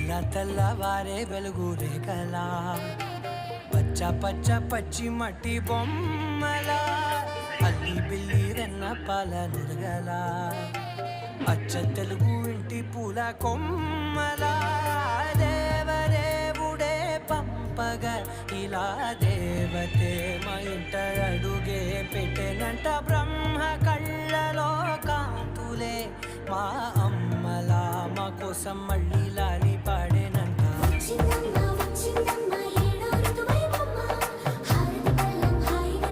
ఇలా తెల్లవారే వెలుగు రేఖలా పచ్చ పచ్చ పచ్చి మట్టి బొమ్మలా అల్లి బిల్లి రెన్న పాల నురగలా అచ్చ తెలుగు ఇంటి పూల కొమ్మలా దేవదేవుడే పంపగా ఇలా దేవతే మా ఇంట అడుగే పెట్టెనంట బ్రహ్మ కళ్ళలో కాంతులే మా అమ్మలా మా కోసం మళ్ళీ